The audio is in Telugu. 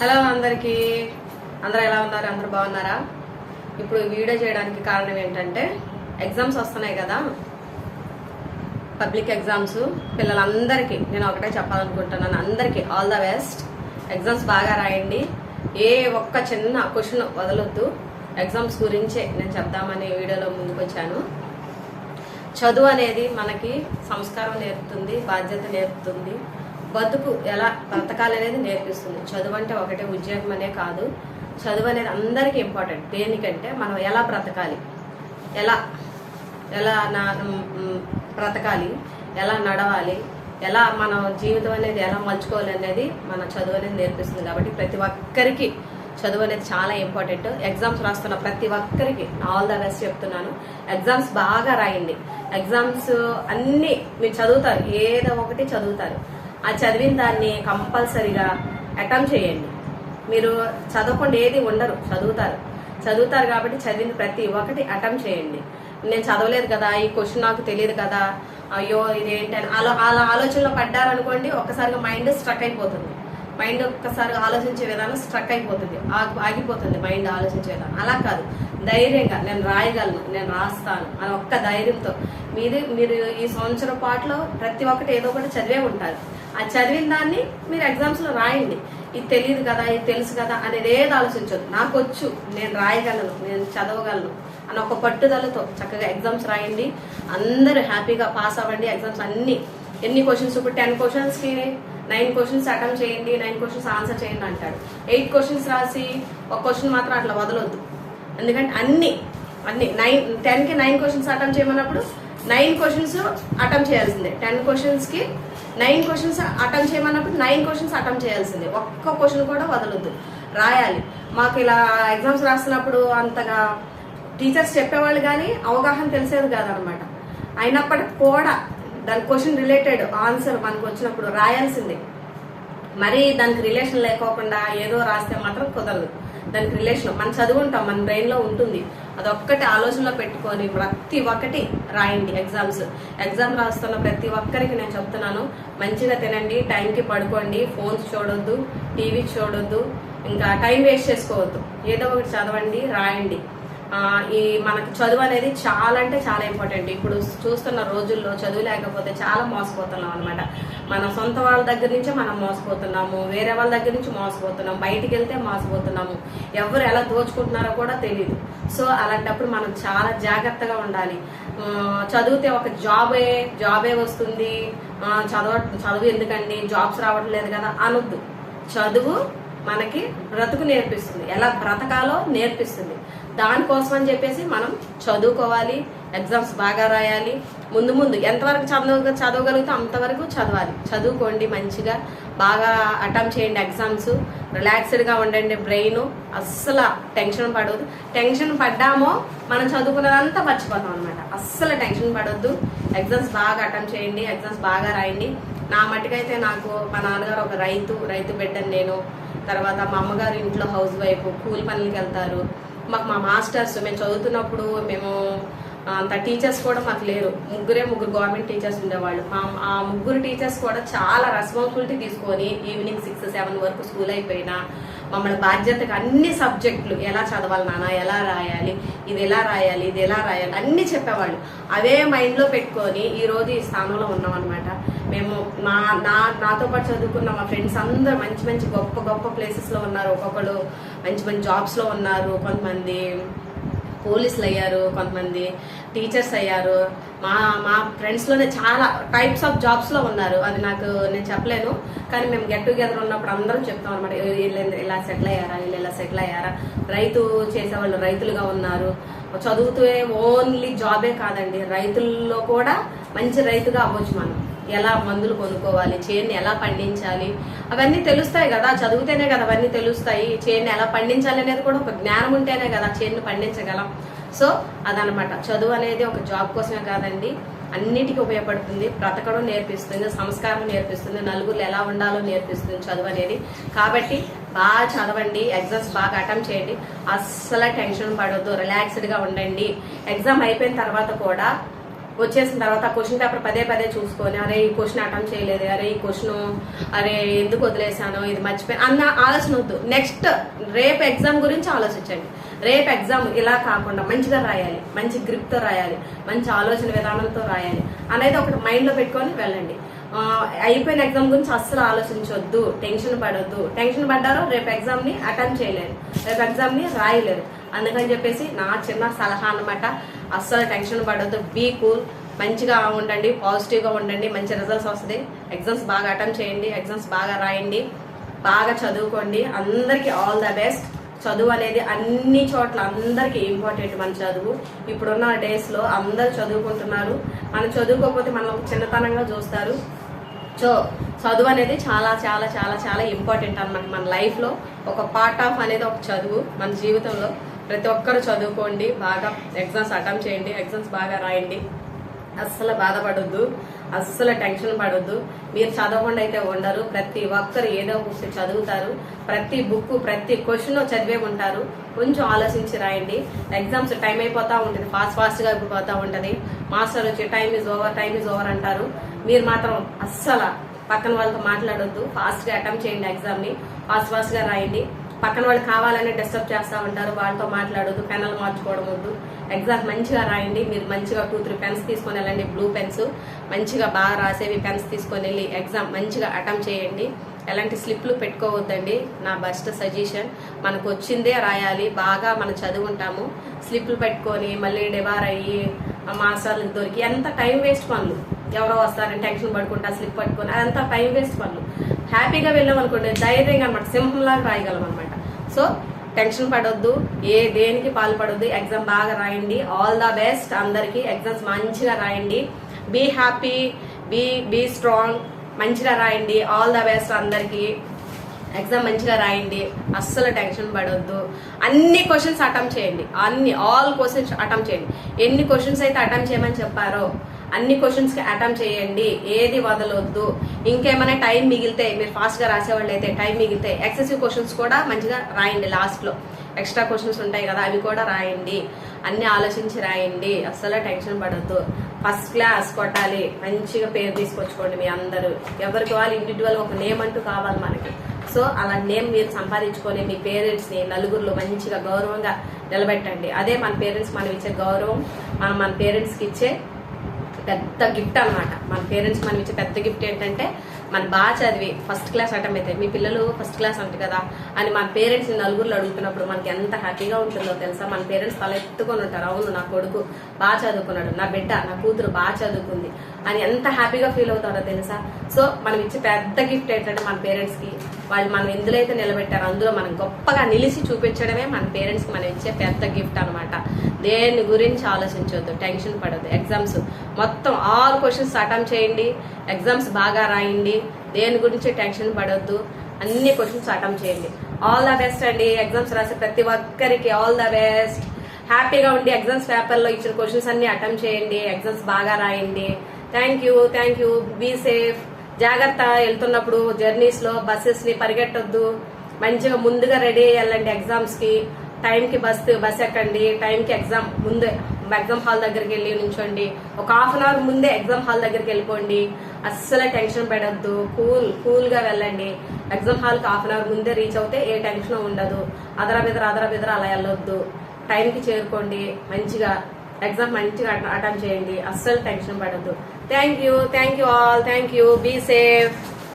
హలో అందరికీ, అందరూ ఎలా ఉన్నారు? అందరూ బాగున్నారా? ఇప్పుడు వీడియో చేయడానికి కారణం ఏంటంటే ఎగ్జామ్స్ వస్తున్నాయి కదా, పబ్లిక్ ఎగ్జామ్స్. పిల్లలందరికీ నేను ఒకటే చెప్పాలనుకుంటున్నాను, అందరికీ ఆల్ ద బెస్ట్. ఎగ్జామ్స్ బాగా రాయండి, ఏ ఒక్క చిన్న క్వశ్చన్ వదలొద్దు. ఎగ్జామ్స్ గురించే నేను చెప్దామని వీడియోలో ముందుకు వచ్చాను. చదువు అనేది మనకి సంస్కారం నేర్పుతుంది, బాధ్యత నేర్పుతుంది, బతుకు ఎలా బ్రతకాలి అనేది నేర్పిస్తుంది. చదువు అంటే ఒకటే ఉద్యోగం అనే కాదు, చదువు అనేది అందరికీ ఇంపార్టెంట్. దేనికంటే మనం ఎలా బ్రతకాలి, ఎలా ఎలా బ్రతకాలి, ఎలా నడవాలి, ఎలా మన జీవితం అనేది ఎలా మలుచుకోవాలి అనేది మన చదువు అనేది నేర్పిస్తుంది. కాబట్టి ప్రతి ఒక్కరికి చదువు అనేది చాలా ఇంపార్టెంట్. ఎగ్జామ్స్ రాస్తున్న ప్రతి ఒక్కరికి ఆల్ ద బెస్ట్ చెప్తున్నాను. ఎగ్జామ్స్ బాగా రాయండి. ఎగ్జామ్స్ అన్ని మీరు చదువుతారు, ఏదో ఒకటి చదువుతారు. ఆ చదివిన దాన్ని కంపల్సరీగా అటెంప్ట్ చేయండి. మీరు చదవకుండా ఏది ఉండరు, చదువుతారు కాబట్టి చదివిన ప్రతి ఒక్కటి అటెంప్ట్ చేయండి. నేను చదవలేదు కదా, ఈ క్వశ్చన్ నాకు తెలియదు కదా, అయ్యో ఇదేంటి అని అలా ఆలోచనలో పడ్డారనుకోండి, ఒక్కసారిగా మైండ్ స్ట్రక్ అయిపోతుంది. మైండ్ ఒక్కసారిగా ఆలోచించే విధానం స్ట్రక్ అయిపోతుంది, ఆగిపోతుంది మైండ్ ఆలోచించే విధానం. అలా కాదు, ధైర్యంగా నేను రాయగలను, నేను రాస్తాను అని ఒక్క ధైర్యంతో మీరు ఈ సంవత్సరం పాటులో ప్రతి ఒక్కటి ఏదో ఒకటి చదివే ఉంటారు. ఆ చదివిన దాన్ని మీరు ఎగ్జామ్స్ లో రాయండి. ఇది తెలియదు కదా, ఇది తెలుసు కదా అనేది ఏది ఆలోచించదు. నాకు వచ్చు, నేను రాయగలను, నేను చదవగలను అని ఒక పట్టుదలతో చక్కగా ఎగ్జామ్స్ రాయండి. అందరూ హ్యాపీగా పాస్ అవ్వండి. ఎగ్జామ్స్ ఎన్ని క్వశ్చన్స్, ఇప్పుడు 10 క్వశ్చన్స్ కి 9 క్వశ్చన్స్ అటెంప్ట్ చేయండి, 9 క్వశ్చన్స్ ఆన్సర్ చేయండి అంటాడు. 8 క్వశ్చన్స్ రాసి ఒక క్వశ్చన్ మాత్రం అట్లా వదలొద్దు. ఎందుకంటే అన్ని 10 కి 9 క్వశ్చన్స్ అటెంప్ట్ చేయమన్నప్పుడు 9 క్వశ్చన్స్ అటెంప్ట్ చేయాల్సిందే. 10 క్వశ్చన్స్ కి 9 క్వశ్చన్స్ అటెంప్ట్ చేయమన్నప్పుడు 9 క్వశ్చన్స్ అటెంప్ట్ చేయాల్సిందే. ఒక్క క్వశ్చన్ కూడా వదలొద్దు, రాయాలి. మాకు ఇలా ఎగ్జామ్స్ రాస్తున్నప్పుడు అంతగా టీచర్స్ చెప్పేవాళ్ళు కానీ అవగాహన తెలిసేది కాదనమాట. అయినప్పటికీ కూడా దాని క్వశ్చన్ రిలేటెడ్ ఆన్సర్ మనకు వచ్చినప్పుడు రాయాల్సిందే. మరి దానికి రిలేషన్ లేకోకుండా ఏదో రాస్తే మాత్రం కుదరదు. దానికి రిలేషన్ మనం చదువుంటాం, మన బ్రెయిన్ లో ఉంటుంది. అదొక్కటి ఆలోచనలో పెట్టుకొని ప్రతి ఒక్కటి రాయండి. ఎగ్జామ్ రాస్తున్న ప్రతి ఒక్కరికి నేను చెప్తున్నాను, మంచిగా తినండి, టైంకి పడుకోండి, ఫోన్స్ చూడొద్దు, టీవీ చూడొద్దు, ఇంకా టైం వేస్ట్ చేసుకోవద్దు. ఏదో ఒకటి చదవండి, రాయండి. మనకి చదువు అనేది చాలా అంటే చాలా ఇంపార్టెంట్. ఇప్పుడు చూస్తున్న రోజుల్లో చదువు లేకపోతే చాలా మోసపోతున్నాం అనమాట. మన సొంత వాళ్ళ దగ్గర నుంచే మనం మోసపోతున్నాము, వేరే వాళ్ళ దగ్గర నుంచి మోసపోతున్నాము, బయటికి వెళ్తే మోసపోతున్నాము, ఎవరు ఎలా దోచుకుంటున్నారో కూడా తెలియదు. సో అలాంటప్పుడు మనం చాలా జాగ్రత్తగా ఉండాలి. చదివితే ఒక జాబే వస్తుంది, చదువు ఎందుకండి, జాబ్స్ రావట్లేదు కదా అనొద్దు. చదువు మనకి బ్రతుకు నేర్పిస్తుంది, ఎలా బ్రతకాలో నేర్పిస్తుంది. దానికోసం అని చెప్పేసి మనం చదువుకోవాలి, ఎగ్జామ్స్ బాగా రాయాలి. ముందు ఎంతవరకు చదవగలిగితే అంతవరకు చదువుకోండి. మంచిగా బాగా అటెంప్ట్ చేయండి ఎగ్జామ్స్. రిలాక్స్డ్గా ఉండండి, బ్రెయిన్ అస్సలు టెన్షన్ పడవద్దు. టెన్షన్ పడ్డామో మనం చదువుకున్నదంతా మర్చిపోతాం అనమాట. అస్సలు టెన్షన్ పడవద్దు. ఎగ్జామ్స్ బాగా అటెంప్ట్ చేయండి, ఎగ్జామ్స్ బాగా రాయండి. నా మట్టుకైతే నాకు మా నాన్నగారు ఒక రైతు బిడ్డని నేను, తర్వాత మా అమ్మగారు ఇంట్లో హౌస్ వైఫ్, కూలి పనులకి వెళ్తారు. మాకు మా మాస్టర్స్, మేము చదువుతున్నప్పుడు అంత టీచర్స్ కూడా మాకు లేరు, ముగ్గురు గవర్నమెంట్ టీచర్స్ ఉండేవాళ్ళు. ఆ ముగ్గురు టీచర్స్ కూడా చాలా రెస్పాన్సిబిలిటీ తీసుకొని ఈవినింగ్ 6-7 వరకు స్కూల్ అయిపోయినా మమ్మల్ని బాధ్యతగా అన్ని సబ్జెక్టులు ఎలా చదవాలి నాన్న, ఎలా రాయాలి, ఇది ఎలా రాయాలి అన్ని చెప్పేవాళ్ళు. అవే మైండ్లో పెట్టుకొని ఈ రోజు ఈ స్థానంలో ఉన్నాం అనమాట. మేము నాతో పాటు చదువుకున్న మా ఫ్రెండ్స్ అందరూ మంచి గొప్ప ప్లేసెస్లో ఉన్నారు. ఒక్కొక్కరు మంచి జాబ్స్లో ఉన్నారు. కొంతమంది పోలీసులు అయ్యారు, కొంతమంది టీచర్స్ అయ్యారు. మా ఫ్రెండ్స్లోనే చాలా టైప్స్ ఆఫ్ జాబ్స్లో ఉన్నారు. అది నేను చెప్పలేను, కానీ మేము గెట్ టుగెదర్ ఉన్నప్పుడు అందరం చెప్తాం అనమాట. వీళ్ళు ఇలా సెటిల్ అయ్యారా, రైతు చేసేవాళ్ళు రైతులుగా ఉన్నారు. చదువుతూ ఓన్లీ జాబే కాదండి, రైతుల్లో కూడా మంచి రైతుగా అవ్వచ్చు. మనం ఎలా మందులు కొనుక్కోవాలి, చేనుని ఎలా పండించాలి, అవన్నీ తెలుస్తాయి కదా. చదివితేనే కదా అవన్నీ తెలుస్తాయి. చేనుని ఎలా పండించాలి అనేది కూడా ఒక జ్ఞానం ఉంటేనే కదా చేనుని పండించగలం. సో అదనమాట, చదువు అనేది ఒక జాబ్ కోసమే కాదండి, అన్నిటికీ ఉపయోగపడుతుంది. బ్రతకడం నేర్పిస్తుంది, సంస్కారం నేర్పిస్తుంది, నలుగురు ఎలా ఉండాలో నేర్పిస్తుంది చదువు అనేది. కాబట్టి బాగా చదవండి, ఎగ్జామ్స్ బాగా అటెంప్ట్ చేయండి, అస్సలు టెన్షన్ పడొద్దు, రిలాక్స్డ్గా ఉండండి. ఎగ్జామ్ అయిపోయిన తర్వాత కూడా వచ్చేసిన తర్వాత క్వశ్చన్ పేపర్ పదే పదే చూసుకొని అరే ఈ క్వశ్చన్ అటెంప్ట్ చేయలేదు, అరే ఈ క్వశ్చన్ అరే ఎందుకు వదిలేసాను, ఇది మర్చిపోయి అన్న ఆలోచన వద్దు. నెక్స్ట్ రేపు ఎగ్జామ్ గురించి ఆలోచించండి. రేపు ఎగ్జామ్ ఇలా కాకుండా మంచిగా రాయాలి, మంచి గ్రిప్ తో రాయాలి, మంచి ఆలోచన విధానంతో రాయాలి అనేది ఒకటి మైండ్ లో పెట్టుకొని వెళ్ళండి. అయిపోయిన ఎగ్జామ్ గురించి అస్సలు ఆలోచించొద్దు, టెన్షన్ పడొద్దు. టెన్షన్ పడ్డారో రేపు ఎగ్జామ్ ని అటెంప్ట్ చేయలేరు, రేపు ఎగ్జామ్ ని రాయలేరు. అందుకని చెప్పేసి నా చిన్న సలహా అన్నమాట, అస్సలు టెన్షన్ పడొద్దు, బీ కూల్, మంచిగా ఉండండి, పాజిటివ్ గా ఉండండి, మంచి రిజల్ట్స్ వస్తుంది. ఎగ్జామ్స్ బాగా అటెంప్ట్ చేయండి, ఎగ్జామ్స్ బాగా రాయండి, బాగా చదువుకోండి. అందరికీ ఆల్ ద బెస్ట్. చదువు అనేది అన్ని చోట్ల అందరికి ఇంపార్టెంట్. మన చదువు ఇప్పుడున్న డేస్ లో అందరు చదువుకుంటున్నారు. మనం చదువుకోకపోతే మనం చిన్నతనంగా చూస్తారు. సో చదువు అనేది చాలా చాలా చాలా చాలా ఇంపార్టెంట్ అన్నమాట. మన లైఫ్ లో ఒక పార్ట్ ఆఫ్ అనేది ఒక చదువు. మన జీవితంలో ప్రతి ఒక్కరు చదువుకోండి, బాగా ఎగ్జామ్స్ అటెంప్ట్ చేయండి, ఎగ్జామ్స్ బాగా రాయండి. అస్సలు బాధపడొద్దు, అస్సలు టెన్షన్ పడొద్దు. మీరు చదవకుండా అయితే ఉండరు. ప్రతి ఒక్కరు ఏదో బుక్ చదువుతారు, ప్రతి బుక్ ప్రతి క్వశ్చన్ చదివే ఉంటారు. కొంచెం ఆలోచించి రాయండి. ఎగ్జామ్స్ టైం అయిపోతా ఉంటుంది, ఫాస్ట్ గా అయిపోతా ఉంటది. మాస్టర్ వచ్చి టైం ఈజ్ ఓవర్ అంటారు. మీరు మాత్రం అస్సలు పక్కన వాళ్ళతో మాట్లాడొద్దు, ఫాస్ట్ గా అటెంప్ట్ చేయండి, ఎగ్జామ్ ని ఫాస్ట్ గా రాయండి. పక్కన వాళ్ళు కావాలని డిస్టర్బ్ చేస్తా ఉంటారు, వాళ్ళతో మాట్లాడొద్దు, పెన్నులు మార్చుకోవడం వద్దు. ఎగ్జామ్ మంచిగా రాయండి. మీరు మంచిగా 2-3 పెన్స్ తీసుకొని వెళ్ళండి, బ్లూ పెన్స్ మంచిగా బాగా రాసేవి పెన్స్ తీసుకొని వెళ్ళి ఎగ్జామ్ మంచిగా అటెంప్ట్ చేయండి. ఎలాంటి స్లిప్లు పెట్టుకోవద్దండి, నా బెస్ట్ సజెషన్. మనకు వచ్చిందే రాయాలి, బాగా మనం చదువుకుంటాము. స్లిప్లు పెట్టుకొని మళ్ళీ డిబార్ అయ్యి మాస్టర్లకు దొరికి ఎంత టైం వేస్ట్ పనులు. ఎవరో వస్తారని టెన్షన్ పడుకుంటా స్లిప్ పట్టుకొని అదంతా టైం వేస్ట్ పనులు. హ్యాపీగా వెళ్ళామనుకోండి, ధైర్యంగా అనమాట, సింహంలాగా రాయగలం అనమాట. సో టెన్షన్ పడొద్దు, దేనికి పాల్పడొద్దు. ఎగ్జామ్ బాగా రాయండి. ఆల్ ద బెస్ట్ అందరికి. ఎగ్జామ్స్ మంచిగా రాయండి. బీ హ్యాపీ, బీ స్ట్రాంగ్, మంచిగా రాయండి. ఆల్ ద బెస్ట్ అందరికి. ఎగ్జామ్ మంచిగా రాయండి, అస్సలు టెన్షన్ పడొద్దు. అన్ని క్వశ్చన్స్ అటెంప్ట్ చేయండి, ఆల్ క్వశ్చన్స్ అటెంప్ట్ చేయండి. ఎన్ని క్వశ్చన్స్ అయితే అటెంప్ట్ చేయమని చెప్పారో అన్ని క్వశ్చన్స్ కి అటెంప్ట్ చేయండి, ఏది వదలొద్దు. ఇంకేమైనా టైం మిగిలితే, మీరు ఫాస్ట్ గా రాసేవాళ్ళు అయితే టైం మిగిలితే ఎక్సెసివ్ క్వశ్చన్స్ కూడా మంచిగా రాయండి. లాస్ట్ లో ఎక్స్ట్రా క్వశ్చన్స్ ఉంటాయి కదా, అవి కూడా రాయండి. అన్ని ఆలోచించి రాయండి, అస్సలు టెన్షన్ పడొద్దు. ఫస్ట్ క్లాస్ కొట్టాలి, మంచిగా పేరు తీసుకొచ్చుకోండి. మీ అందరూ ఎవరికి వాళ్ళు ఇండివిజువల్ ఒక నేమ్ అంటూ కావాలి మనకి. సో అలా నేమ్ మీరు సంపాదించుకొని మీ పేరెంట్స్ ని నలుగురిలో మంచిగా గౌరవంగా నిలబెట్టండి. అదే మన పేరెంట్స్ మనం ఇచ్చే గౌరవం, మనం మన పేరెంట్స్ కి ఇచ్చే పెద్ద గిఫ్ట్ అనమాట. మన పేరెంట్స్ మనం ఇచ్చే పెద్ద గిఫ్ట్ ఏంటంటే, మన బాగా చదివి ఫస్ట్ క్లాస్ అటెంప్ట్ అయితే మీ పిల్లలు ఫస్ట్ క్లాస్ అంట కదా అని మన పేరెంట్స్ నలుగురిలో అడుగుతున్నప్పుడు మనకి ఎంత హ్యాపీగా ఉంటుందో తెలుసా. మన పేరెంట్స్ తల ఎత్తుకొని ఉంటారు, అవును నా కొడుకు బాగా చదువుకున్నాడు, నా బిడ్డ నా కూతురు బాగా చదువుకుంది అని ఎంత హ్యాపీగా ఫీల్ అవుతారో తెలుసా. సో మనం ఇచ్చే పెద్ద గిఫ్ట్ ఏంటంటే మన పేరెంట్స్ కి, వాళ్ళు మనం ఎందులో అయితే నిలబెట్టారో అందులో మనం గొప్పగా నిలిచి చూపించడమే మన పేరెంట్స్ కి మనం ఇచ్చే పెద్ద గిఫ్ట్ అనమాట. దేని గురించి ఆలోచించవద్దు, టెన్షన్ పడద్దు. ఎగ్జామ్స్ మొత్తం ఆల్ క్వశ్చన్స్ అటెంప్ట్ చేయండి, ఎగ్జామ్స్ బాగా రాయండి, దేని గురించి టెన్షన్ పడొద్దు, అన్ని క్వశ్చన్స్ అటెంప్ట్ చేయండి. ఆల్ ద బెస్ట్ అండి. ఎగ్జామ్స్ రాసే ప్రతి ఒక్కరికి ఆల్ ద బెస్ట్. హ్యాపీగా ఉండి ఎగ్జామ్స్ పేపర్ లో ఇచ్చిన క్వశ్చన్స్ అన్ని అటెంప్ట్ చేయండి, ఎగ్జామ్స్ బాగా రాయండి. Thank you. Be safe. జాగ్రత్త, వెళ్తున్నప్పుడు జర్నీస్ లో బస్సెస్ ని పరిగెట్టొద్దు, మంచిగా ముందుగా రెడీ అయ్యాలండి. ఎగ్జామ్స్ కి టైంకి బస్ ఎక్కండి, టైంకి ఎగ్జామ్ ముందే ఎగ్జామ్ హాల్ దగ్గరికి వెళ్ళి నుంచోండి. ఒక హాఫ్ అన్ అవర్ ముందే ఎగ్జామ్ హాల్ దగ్గరికి వెళ్ళిపోండి. అస్సలు టెన్షన్ పడొద్దు, కూల్ గా వెళ్ళండి. ఎగ్జామ్ హాల్ కి హాఫ్ అన్ అవర్ ముందే రీచ్ అవుతే ఏ టెన్షన్ ఉండదు. అదరా బెదర అలా వెళ్ళొద్దు, టైంకి చేరుకోండి. మంచిగా ఎగ్జామ్ మంచిగా అటెంప్ట్ చేయండి, అస్సలు టెన్షన్ పడొద్దు. Thank you all. Be safe.